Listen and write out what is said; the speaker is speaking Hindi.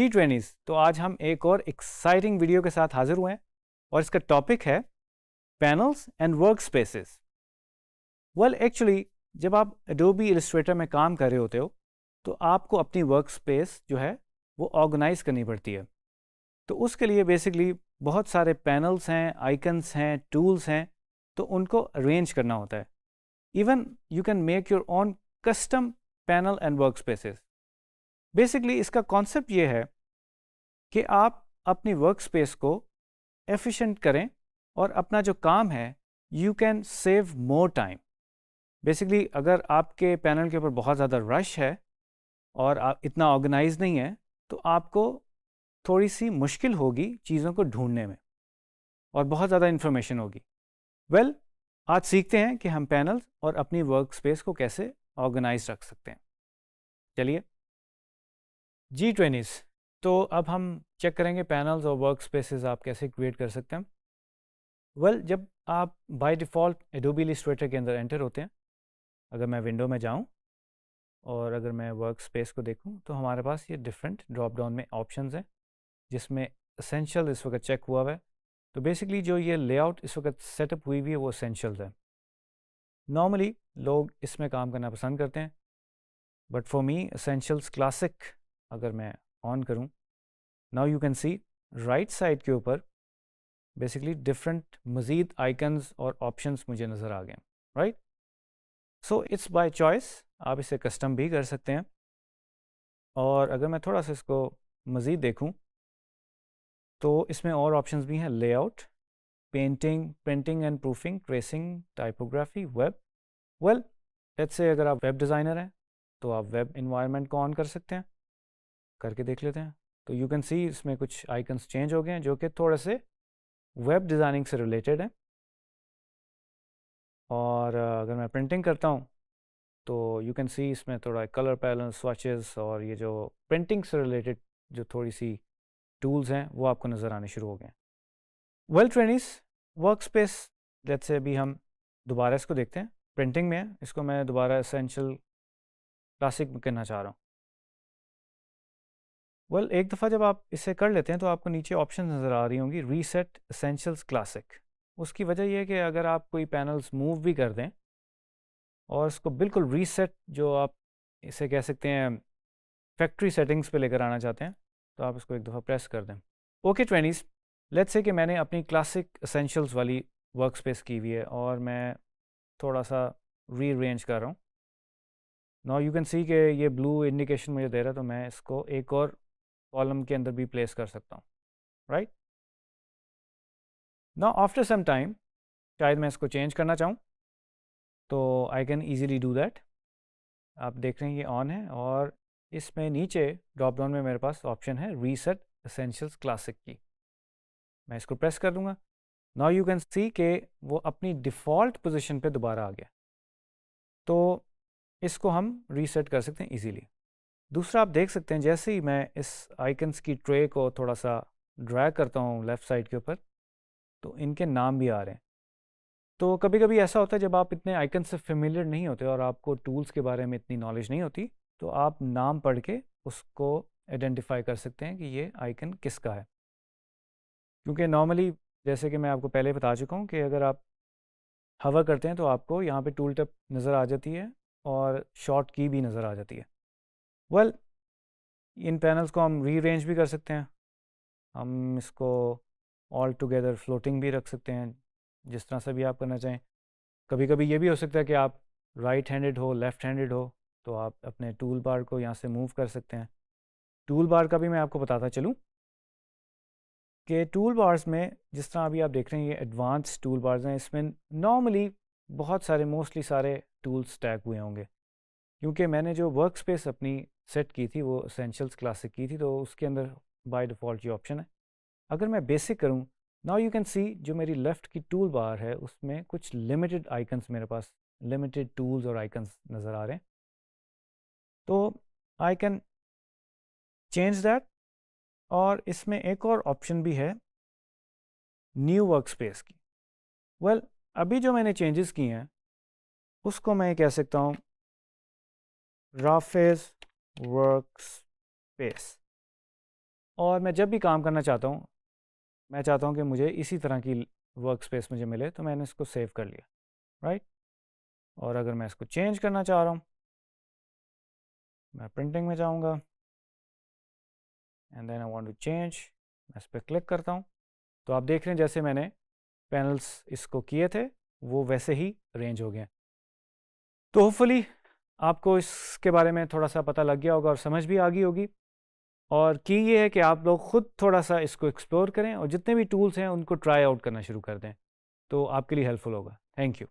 जी ट्रेनीज, तो आज हम एक और एक्साइटिंग वीडियो के साथ हाजिर हुए हैं और इसका टॉपिक है panels and work spaces. Well actually जब आप एडोबी इलस्ट्रेटर में काम कर रहे होते हो तो आपको अपनी वर्क स्पेस जो है वो ऑर्गेनाइज करनी पड़ती है। तो उसके लिए बेसिकली बहुत सारे पैनल्स हैं, आइकन्स हैं, टूल्स हैं, तो उनको अरेंज करना होता है। Even you can make your own custom panel and work spaces. Basically इसका कॉन्सेप्ट ये है कि आप अपनी वर्क स्पेस को एफिशिएंट करें और अपना जो काम है you can save more time. Basically अगर आपके पैनल के ऊपर बहुत ज़्यादा रश है और आप इतना ऑर्गेनाइज नहीं है तो आपको थोड़ी सी मुश्किल होगी चीज़ों को ढूंढने में और बहुत ज़्यादा इन्फॉर्मेशन होगी। वेल आज सीखते हैं कि हम पैनल्स और अपनी वर्क स्पेस को कैसे ऑर्गेनाइज रख सकते हैं। चलिए जी ट्रेनिस, तो अब हम चेक करेंगे पैनल्स और वर्क स्पेसेस आप कैसे क्रिएट कर सकते हैं। वेल जब आप बाय डिफ़ॉल्ट एडोबी इलस्ट्रेटर के अंदर एंटर होते हैं, अगर मैं विंडो में जाऊं और अगर मैं वर्क स्पेस को देखूं तो हमारे पास ये डिफरेंट ड्रॉप डाउन में ऑप्शंस हैं जिसमें एसेंशियल इस वक्त चेक हुआ हुआ है। तो बेसिकली जो ये लेआउट इस वक्त सेटअप हुई हुई है वो एसेंशियल्स है। नॉर्मली लोग इसमें काम करना पसंद करते हैं, but for me essentials classic अगर मैं ऑन करूं, now you can see right side के ऊपर बेसिकली डिफरेंट मज़ीद आइकन्स और ऑप्शंस मुझे नज़र आ गए। Right, so it's by choice, आप इसे कस्टम भी कर सकते हैं। और अगर मैं थोड़ा सा इसको मज़ीद देखूं तो इसमें और ऑप्शंस भी हैं, layout, painting, printing and proofing, tracing, typography, web. Well let's say अगर आप वेब डिज़ाइनर हैं तो आप वेब इन्वायरमेंट को ऑन कर सकते हैं, करके देख लेते हैं। तो यू कैन सी इसमें कुछ आइकन्स चेंज हो गए हैं जो कि थोड़े से वेब डिज़ाइनिंग से रिलेटेड हैं। और अगर मैं प्रिंटिंग करता हूँ तो यू कैन सी इसमें थोड़ा कलर पैटर्न, स्वचेस और ये जो प्रिंटिंग से रिलेटेड जो थोड़ी सी टूल्स हैं वो आपको नज़र आने शुरू हो गए हैं। Well trainees, work space let's say अभी हम दोबारा इसको देखते हैं। प्रिंटिंग में है, इसको मैं दोबारा एसेंशियल क्लासिक में करना चाह रहा हूँ। वेल एक दफ़ा जब आप इसे कर लेते हैं तो आपको नीचे ऑप्शन नज़र आ रही होंगी, रीसेट एसेंशियल्स क्लासिक। उसकी वजह यह है कि अगर आप कोई पैनल्स मूव भी कर दें और इसको बिल्कुल रीसेट, जो आप इसे कह सकते हैं फैक्ट्री सेटिंग्स पे लेकर आना चाहते हैं, तो आप इसको एक दफ़ा प्रेस कर दें। ओके ट्रेनिस, लेट्स से कि मैंने अपनी क्लासिक एसेंशियल्स वाली वर्क स्पेस की हुई है और मैं थोड़ा सा रीअरेंज कर रहा हूँ। नाउ यू कैन सी कि ये ब्लू इंडिकेशन मुझे दे रहा है, तो मैं इसको एक और कॉलम के अंदर भी प्लेस कर सकता हूँ। Right, now after some time शायद मैं इसको चेंज करना चाहूँ तो I can easily do that. आप देख रहे हैं ये ऑन है और इसमें नीचे ड्रॉप डाउन में मेरे पास ऑप्शन है रीसेट एसेंशियल्स क्लासिक की। मैं इसको प्रेस कर दूंगा। नाउ यू कैन सी के वो अपनी डिफ़ॉल्ट पोजीशन पे दोबारा आ गया। तो इसको हम रीसेट कर सकते हैं इजीली। दूसरा आप देख सकते हैं जैसे ही मैं इस आइकन्स की ट्रे को थोड़ा सा ड्रैग करता हूँ लेफ़्ट साइड के ऊपर, तो इनके नाम भी आ रहे हैं। तो कभी कभी ऐसा होता है जब आप इतने आइकन से फेमिलियर नहीं होते और आपको टूल्स के बारे में इतनी नॉलेज नहीं होती, तो आप नाम पढ़ के उसको आइडेंटिफाई कर सकते हैं कि ये आइकन किसका है। क्योंकि नॉर्मली जैसे कि मैं आपको पहले बता चुका हूँ कि अगर आप हवर करते हैं तो आपको यहाँ पे टूल टिप नज़र आ जाती है और शॉर्ट की भी नज़र आ जाती है। वेल इन पैनल्स को हम रीअरेंज भी कर सकते हैं। हम इसको ऑल टुगेदर फ्लोटिंग भी रख सकते हैं, जिस तरह से भी आप करना चाहें। कभी कभी ये भी हो सकता है कि आप राइट हैंडेड हो, लेफ़्ट हैंडेड हो, तो आप अपने टूल बार को यहाँ से मूव कर सकते हैं। टूल बार का भी मैं आपको बताता चलूँ कि टूल बार्स में जिस तरह अभी आप देख रहे हैं ये एडवांस टूल बार्स हैं, इसमें नॉर्मली बहुत सारे मोस्टली सारे टूल्स टैग हुए होंगे। क्योंकि मैंने जो वर्क स्पेस अपनी सेट की थी वो एसेंशियल्स क्लासिक की थी, तो उसके अंदर बाय डिफ़ॉल्ट ये ऑप्शन है। अगर मैं बेसिक करूँ, नाउ यू कैन सी जो मेरी लेफ़्ट की टूल बार है उसमें कुछ लिमिटेड आइकन्स, मेरे पास लिमिटेड टूल्स और आइकन्स नज़र आ रहे हैं। तो आई कैन चेंज दैट। और इसमें एक और ऑप्शन भी है न्यू वर्क स्पेस की। वेल अभी जो मैंने चेंजेस किए हैं उसको मैं कह सकता हूँ राफेज वर्क स्पेस। और मैं जब भी काम करना चाहता हूँ, मैं चाहता हूँ कि मुझे इसी तरह की वर्क स्पेस मुझे मिले, तो मैंने इसको सेव कर लिया, राइट। और अगर मैं इसको चेंज करना चाह रहा हूँ, मैं प्रिंटिंग में जाऊँगा and then I want to change, मैं इस पर क्लिक करता हूँ। तो आप देख रहे हैं जैसे मैंने पैनल्स इसको किए थे वो वैसे ही अरेंज हो गए। तो होपफुली आपको इसके बारे में थोड़ा सा पता लग गया होगा और समझ भी आ गई होगी। और की ये है कि आप लोग खुद थोड़ा सा इसको एक्सप्लोर करें और जितने भी टूल्स हैं उनको ट्राई आउट करना शुरू कर दें, तो आपके लिए हेल्पफुल होगा। Thank you.